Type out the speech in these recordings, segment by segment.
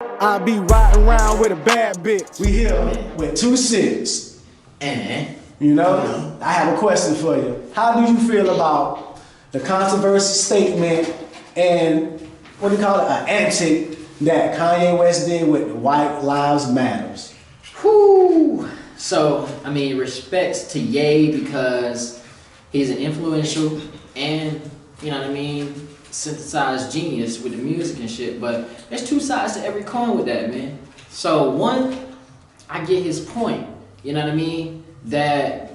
I be riding around with a bad bitch. We here with 2 6. And You know, I have a question for you. How do you feel about the controversy statement and what do you call it, an antic that Kanye West did with the White Lives Matters? whoo. So I mean, respects to Ye because he's an influential and you know what I mean, synthesized genius with the music and shit. But there's 2 sides to every coin with that, man. So one, I get his point. You know what I mean? That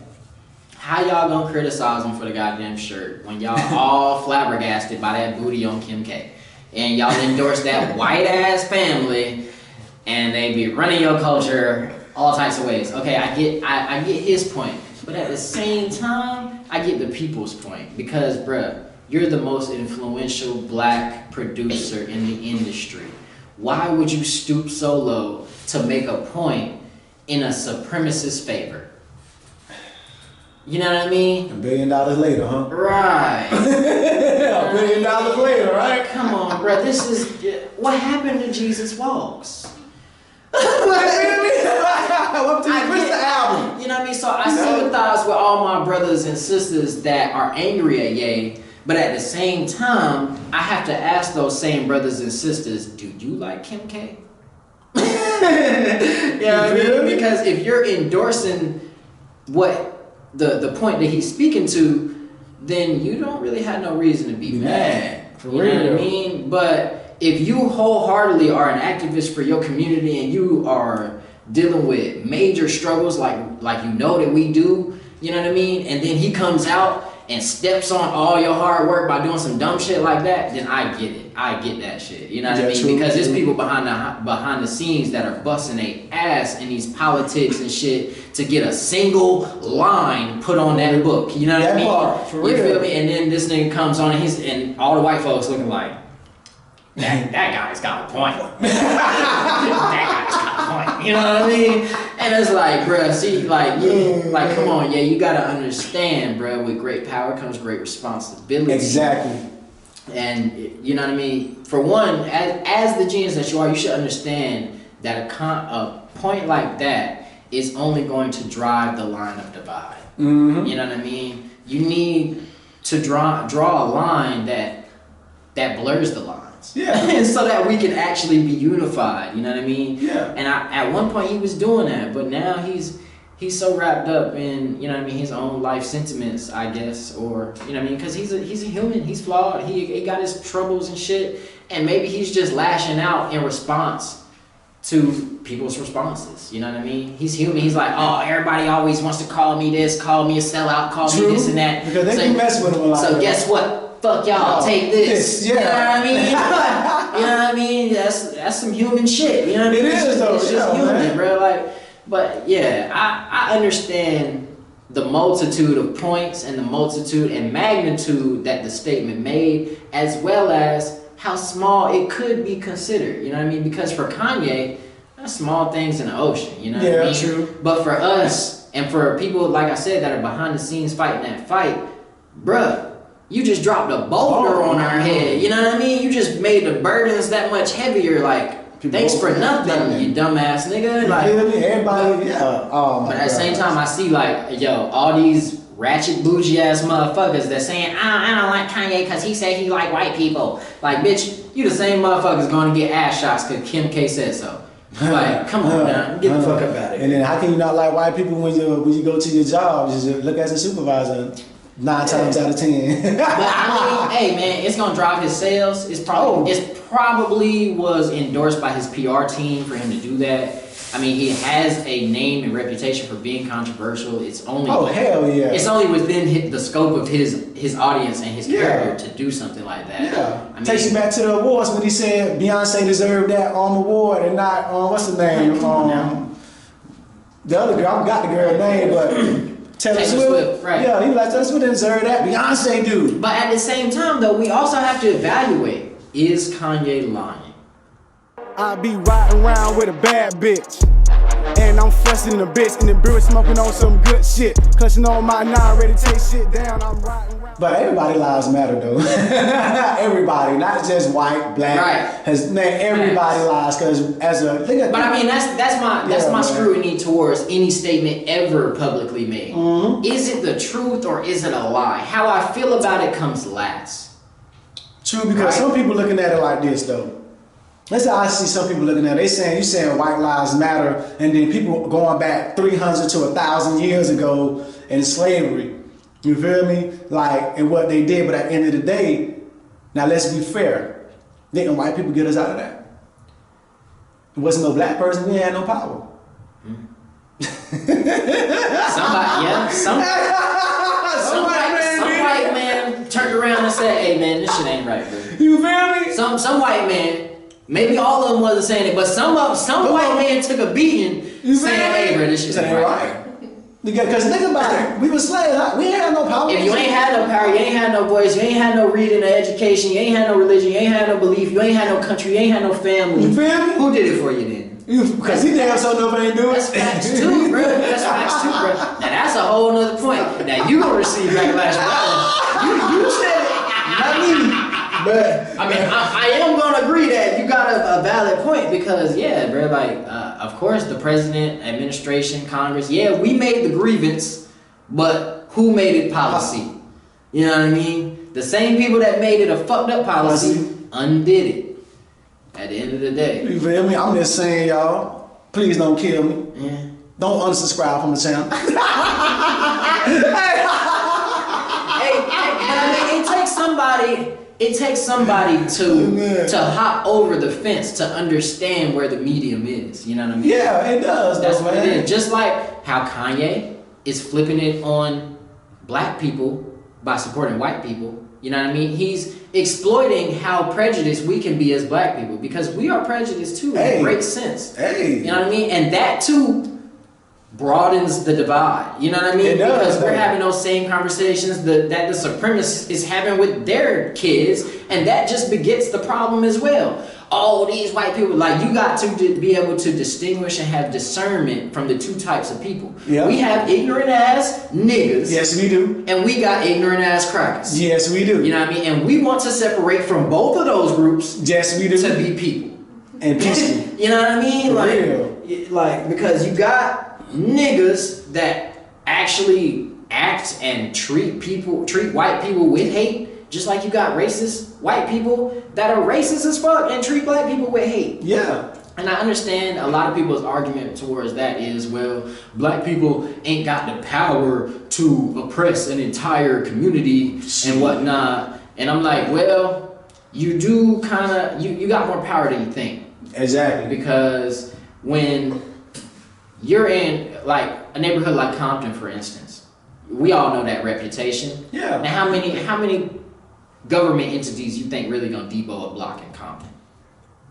how y'all gonna criticize him for the goddamn shirt when y'all all flabbergasted by that booty on Kim K, and y'all endorse that white ass family, and they be running your culture all types of ways. Okay, I get his point, but at the same time, I get the people's point because, bruh, you're the most influential black producer in the industry. Why would you stoop so low to make a point in a supremacist favor? You know what I mean? $1 billion later, huh? Right. $1 billion later, right? Come on, bro. This is what happened to Jesus Walks. What's the album? You know what I mean? So I sympathize with all my brothers and sisters that are angry at Ye, but at the same time, I have to ask those same brothers and sisters, do you like Kim K? You know what I mean? Because if you're endorsing what the point that he's speaking to, then you don't really have no reason to be mad. For you real. know what I mean? But if you wholeheartedly are an activist for your community and you are dealing with major struggles like you know that we do, you know what I mean? And then he comes out and steps on all your hard work by doing some dumb shit like that, then I get it. I get that shit. You know what I mean? True, because there's true. people behind the scenes that are busting their ass in these politics and shit to get a single line put on that book. You know what I mean? Part, for you real. feel me? And then this nigga comes on and all the white folks looking like, that guy's got a point. That guy's got a point. You know what I mean? And it's like, bruh, see, like, come on, yeah, you gotta understand, bruh, with great power comes great responsibility. Exactly. And you know what I mean? For one, as the genius that you are, you should understand that a point like that is only going to drive the line of divide. Mm-hmm. You know what I mean? You need to draw a line that blurs the lines. Yeah. So that we can actually be unified. You know what I mean? Yeah. And at one point he was doing that, but now he's so wrapped up in, you know what I mean, his own life sentiments, I guess, or you know what I mean, because he's a human, he's flawed, he got his troubles and shit, and maybe he's just lashing out in response to people's responses. You know what I mean? He's human. He's like, oh, everybody always wants to call me this, call me a sellout, call True. me this and that. Because they can mess with him a lot. So guess what? Fuck y'all, take this. Yeah. You know what I mean? You know what I mean? That's some human shit. You know what I mean? It is, though. It's just Yeah, human, man. bro. Like, but yeah, I understand the multitude of points and the multitude and magnitude that the statement made, as well as how small it could be considered. You know what I mean? Because for Kanye, that's small things in the ocean. You know what I mean? True. But for us and for people, like I said, that are behind the scenes fighting that fight, bruh, you just dropped a boulder on our head. You know what I mean? You just made the burdens that much heavier. Like, thanks for nothing, you dumbass nigga. Like, everybody, yeah. Oh my but at the same gosh. time, I see like, yo, all these ratchet bougie ass motherfuckers that saying, I don't like Kanye because he said he like white people. Like, bitch, you the same motherfuckers going to get ass shots because Kim K said so. Like, come on now, get the fuck up out of here. And then how can you not like white people when you go to your job? Just look as a supervisor 9 times out of 10. But I mean, hey man, it's gonna drive his sales. It's probably was endorsed by his PR team for him to do that. I mean, he has a name and reputation for being controversial. It's only hell yeah. It's only within the scope of his audience and his character to do something like that. Yeah. I mean, Takes you back to the awards when he said Beyonce deserved that award and not what's the name? The other girl, I forgot the girl's name, but Taylor Swift. Right. Yeah, he was like, Taylor Swift didn't deserve that. Beyonce do. But at the same time, though, we also have to evaluate: is Kanye lying? I be riding around with a bad bitch. And I'm fussing the bitch in the beer smoking on some good shit. Clutching on my 9, ready to take shit down. I'm riding around. But everybody lives matter though. Everybody, not just white, black. Right. Everybody lives, because as a think. But I mean, that's my scrutiny towards any statement ever publicly made. Mm-hmm. Is it the truth or is it a lie? How I feel about it comes last. True, because some people looking at it like this though. Let's say I see some people looking at it, you saying white lives matter, and then people going back 300 to 1,000 years ago in slavery. You feel me? Like, and what they did, but at the end of the day, now let's be fair. Didn't white people get us out of that? It wasn't no black person, we had no power. Some white man turned around and said, "Hey man, this shit ain't right, bro." You feel me? Some white man, maybe all of them wasn't saying it, but some white man took a beating saying, "Hey bro, this shit ain't right." Because think about it, we were slaves, we ain't had no power. If you ain't had no power, you ain't had no voice, you ain't had no reading or education, you ain't had no religion, you ain't had no belief, you ain't had no country, you ain't had no family. You feel me? Who did it for you then? Because he damn so know ain't do it. That's facts too, bro. That's facts too, bro. Now that's a whole nother point. Now you gonna receive backlash for that one. You said it, not me. But I mean, I am gonna agree that you got a valid point because yeah, bro. Like, of course, the president, administration, Congress. Yeah, we made the grievance, but who made it policy? You know what I mean? The same people that made it a fucked up policy undid it. At the end of the day. You feel me? I'm just saying, y'all, please don't kill me. Yeah. Don't unsubscribe from the channel. Hey, but I mean, it takes somebody to hop over the fence to understand where the medium is. You know what I mean? Yeah, it does. That's what it is. Just like how Kanye is flipping it on black people by supporting white people. You know what I mean? He's exploiting how prejudiced we can be as black people because we are prejudiced too in a great sense. You know what I mean? And that too broadens the divide. You know what I mean? It does, because we're having those same conversations that the supremacists is having with their kids, and that just begets the problem as well. Oh, these white people, like you got to be able to distinguish and have discernment from the two types of people. Yep. We have ignorant ass niggas. Yes, we do. And we got ignorant ass crackers. Yes, we do. You know what I mean? And we want to separate from both of those groups. Yes, we do. To be people. And peaceful. You know what I mean? For like because you got niggas that actually act and treat white people with hate. Just like you got racist white people that are racist as fuck and treat black people with hate. Yeah. And I understand a lot of people's argument towards that is, well, black people ain't got the power to oppress an entire community and whatnot. And I'm like, well, you do kind of, you got more power than you think. Exactly. Because when you're in like a neighborhood like Compton, for instance, we all know that reputation. Yeah. Now, how many government entities you think really gonna depot a block in Compton?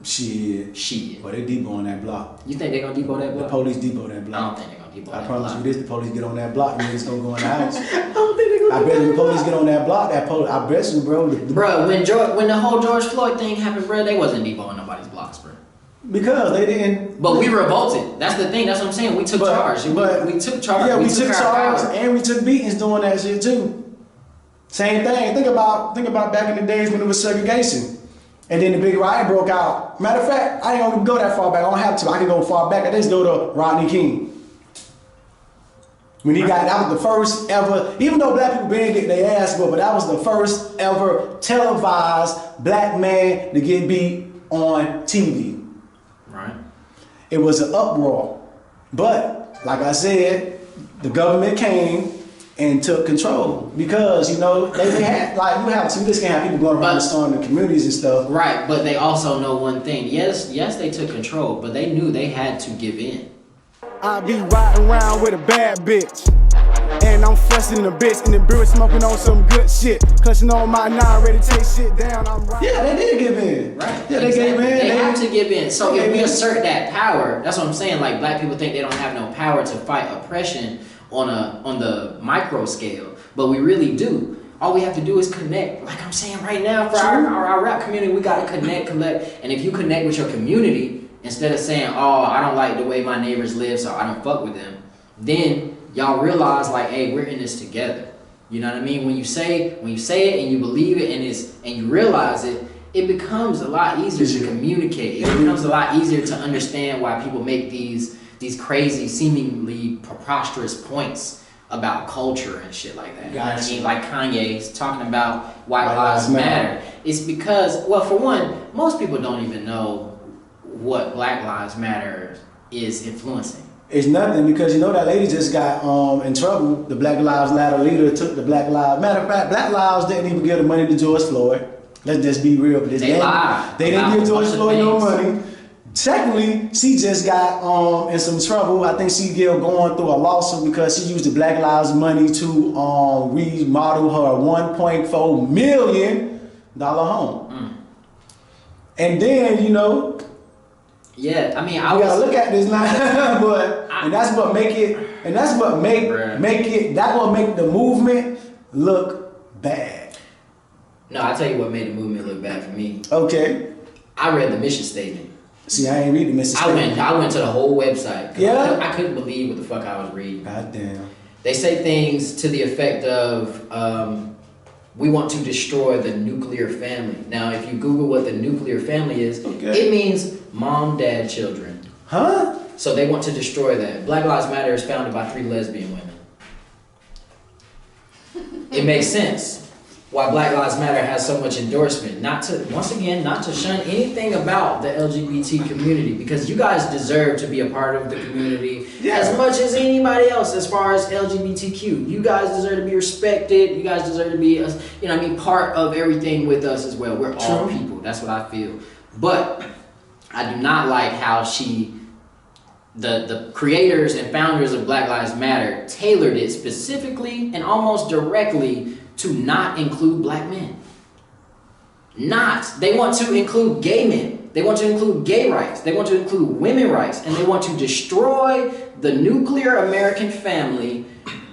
Shit. Well, they depot on that block. You think they gonna depot that block? The police depot that I block. don't think they're gonna depot that block. I promise you this, the police get on that block, niggas gonna go in the house. I don't think they're gonna I bet the police get on that block, I bet you, bro. Bro, when the whole George Floyd thing happened, bro, they wasn't depoting nobody's blocks, bro. Because they didn't. But we revolted. That's the thing. That's what I'm saying. We took charge. We took charge. Yeah, we took charge power. and we took beatings doing that shit too. Same thing. Think about back in the days when it was segregation. And then the big riot broke out. Matter of fact, I ain't gonna go that far back. I don't have to. I can go far back. I just go to Rodney King. When he got, that was the first ever, even though black people been getting their ass whooped, but that was the first ever televised black man to get beat on TV. Right. It was an uproar. But, like I said, the government came and took control because they had you just can't have people going around storming the communities and stuff. Right, but they also know one thing. Yes, they took control, but they knew they had to give in. I be riding around with a bad bitch, and I'm fussing the bitch in the beer smoking on some good shit. Clutching on my 9, ready to take shit down. I'm riding. Yeah, they did give in. Right. Yeah, they gave in. They have to give in. So if we assert that power, that's what I'm saying. Like black people think they don't have no power to fight oppression on the micro scale, but we really do. All we have to do is connect. Like I'm saying right now, for our rap community, we gotta connect, collect, and if you connect with your community, instead of saying, oh, I don't like the way my neighbors live, so I don't fuck with them, then y'all realize like, hey, we're in this together. You know what I mean? When you say it and you believe it and you realize it, it becomes a lot easier to communicate. It becomes a lot easier to understand why people make these crazy, seemingly preposterous points about culture and shit like that. You know what I mean? Like Kanye's talking about White Lives Matter. It's because, well, for one, most people don't even know what Black Lives Matter is influencing. It's nothing, because you know that lady just got in trouble. The Black Lives Matter leader took the Black Lives. Matter of fact, Black Lives didn't even give the money to George Floyd. Let's just be real. They lied. They didn't give George Floyd no money. Secondly, she just got in some trouble. I think she going through a lawsuit because she used the Black Lives money to remodel her $1.4 million home. And then, you know, yeah, I mean, I gotta look at this now, but that's what make the movement look bad. No, I tell you what made the movement look bad for me. Okay. I read the mission statement. See, I ain't read the mission statement. I went to the whole website. Yeah. I couldn't believe what the fuck I was reading. God damn. They say things to the effect of, we want to destroy the nuclear family. Now, if you Google what the nuclear family is, it means mom, dad, children. Huh? So they want to destroy that. Black Lives Matter is founded by 3 lesbian women. It makes sense why Black Lives Matter has so much endorsement. Not to shun anything about the LGBT community, because you guys deserve to be a part of the community as much as anybody else as far as LGBTQ. You guys deserve to be respected. You guys deserve to be, part of everything with us as well. We're all people. That's what I feel. But I do not like how the creators and founders of Black Lives Matter tailored it specifically and almost directly to not include black men. They want to include gay men. They want to include gay rights. They want to include women rights. And they want to destroy the nuclear American family.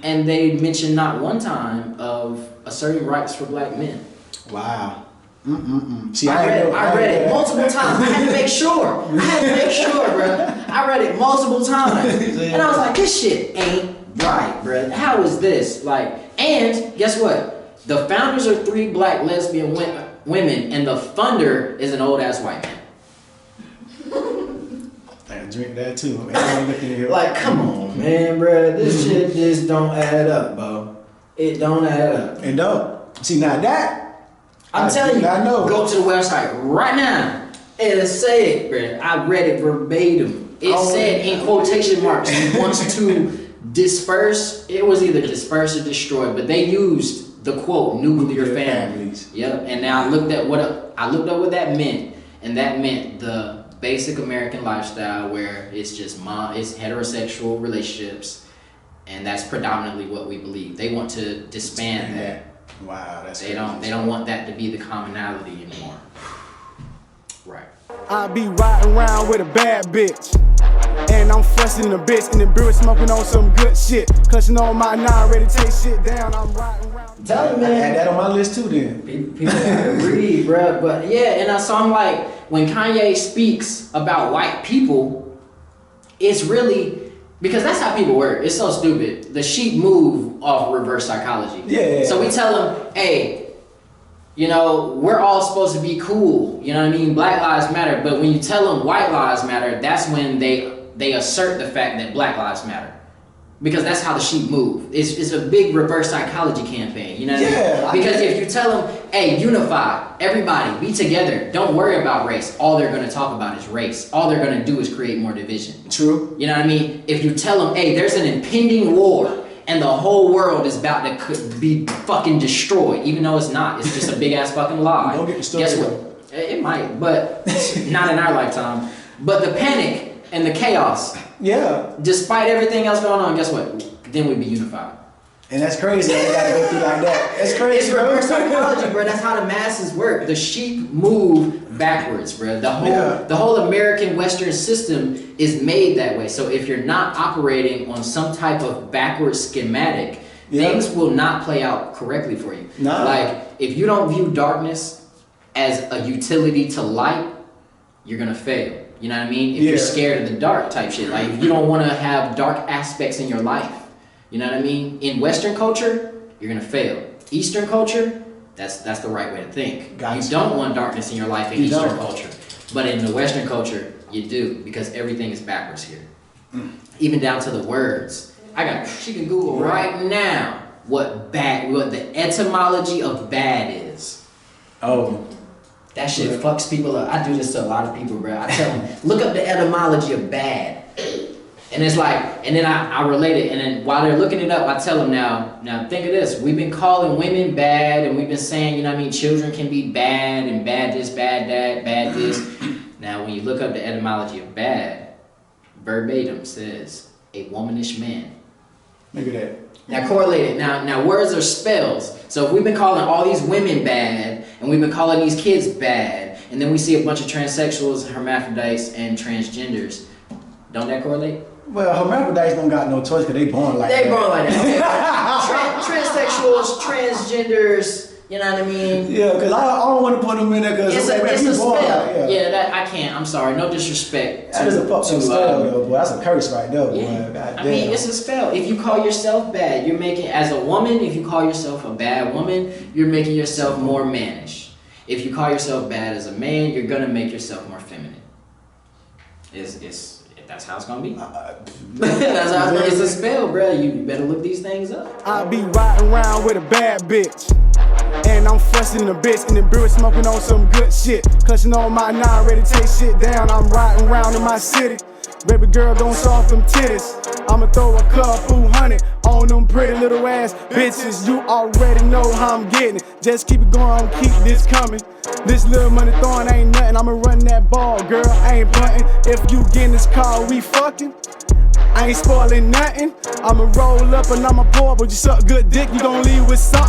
And they mention not one time of asserting rights for black men. Wow. See, I read it multiple times. I had to make sure. Bro. I read it multiple times. And I was like, this shit ain't right, bro. How is this? And guess what? The founders are 3 black lesbian women, and the funder is an old ass white man. I drink that too. Man. Like, come on, man, bro. This shit just don't add up, bro. It don't add up. And don't. See, now that I'm telling you, I know. Go to the website right now. It'll say it, bro. I read it verbatim. It said in quotation marks, he wants to disperse. It was either disperse or destroy, but they used the quote nuclear families. Yep. And now I looked up what that meant, and that meant the basic American lifestyle where it's just it's heterosexual relationships, and that's predominantly what we believe. They want to disband that. Wow, that's they don't want that to be the commonality anymore. Right. I be riding around with a bad bitch, and I'm fussing in a bitch, and the beer smoking on some good shit. Clutching on my 9, ready to take shit down. I'm riding around. Tell you, man. I had that on my list too then. People gotta read, bro. But yeah, and so I'm like, when Kanye speaks about white people, it's really, because that's how people work. It's so stupid. The sheep move off reverse psychology. Yeah. So we tell them, hey, we're all supposed to be cool. You know what I mean? Black lives matter. But when you tell them white lives matter, that's when they assert the fact that black lives matter. Because that's how the sheep move. It's a big reverse psychology campaign. You know what I mean? Because if you tell them, hey, unify, everybody, be together, don't worry about race. All they're going to talk about is race. All they're going to do is create more division. True. You know what I mean? If you tell them, hey, there's an impending war, and the whole world is about to be fucking destroyed, even though it's not. It's just a big ass fucking lie. Don't get the story. Guess what? It might, but not in our lifetime. But the panic and the chaos, despite everything else going on, guess what? Then we'd be unified. And that's crazy. I gotta go through like that. That's crazy. It's reverse psychology, bro. That's how the masses work. The sheep move backwards, bro. The whole American Western system is made that way. So if you're not operating on some type of backwards schematic, things will not play out correctly for you. No. Like if you don't view darkness as a utility to light, you're gonna fail. You know what I mean? If you're scared of the dark type shit, like if you don't want to have dark aspects in your life, you know what I mean? In Western culture, you're gonna fail. Eastern culture, that's the right way to think. Gotcha. You don't want darkness in your life in Eastern culture, but in the Western culture, you do, because everything is backwards here, even down to the words. She can Google right now what the etymology of bad is. Oh. That shit fucks people up. I do this to a lot of people, bro. I tell them, look up the etymology of bad. And it's like, and then I relate it, and then while they're looking it up, I tell them now think of this. We've been calling women bad, and we've been saying, you know what I mean, children can be bad, and bad this, bad that, bad this. Now, when you look up the etymology of bad, verbatim says, a womanish man. Look at that. Now correlate it. Now words are spells. So if we've been calling all these women bad, and we've been calling these kids bad, and then we see a bunch of transsexuals, hermaphrodites, and transgenders, don't that correlate? Well, hermaphrodites don't got no choice because they born like that. They born like that. Okay. Transsexuals, transgenders, you know what I mean? Yeah, because I don't want to put them in there because It's a spell. Like, yeah, that I can't. I'm sorry. No disrespect. That is a fucking spell, though, boy. That's a curse right there, boy. Yeah. God I damn. mean, it's a spell. If you call yourself bad, you're making, as a woman, if you call yourself a bad woman, you're making yourself more mannish. If you call yourself bad as a man, you're gonna make yourself more feminine. That's how it's gonna be. That's how it's a spell, bro. You better look these things up. I be riding around with a bad bitch, and I'm fussing the bitch in the beer smoking on some good shit. Clutching on my 9, ready to take shit down. I'm riding around in my city. Baby girl gon' show off them titties. I'ma throw a couple hundred on them pretty little ass bitches. You already know how I'm getting it. Just keep it going, keep this coming. This little money throwing ain't nothing. I'ma run that ball, girl, I ain't punting. If you get in this car, we fucking. I ain't spoiling nothing. I'ma roll up and I'ma pour, but you suck good dick, you gon' leave with something.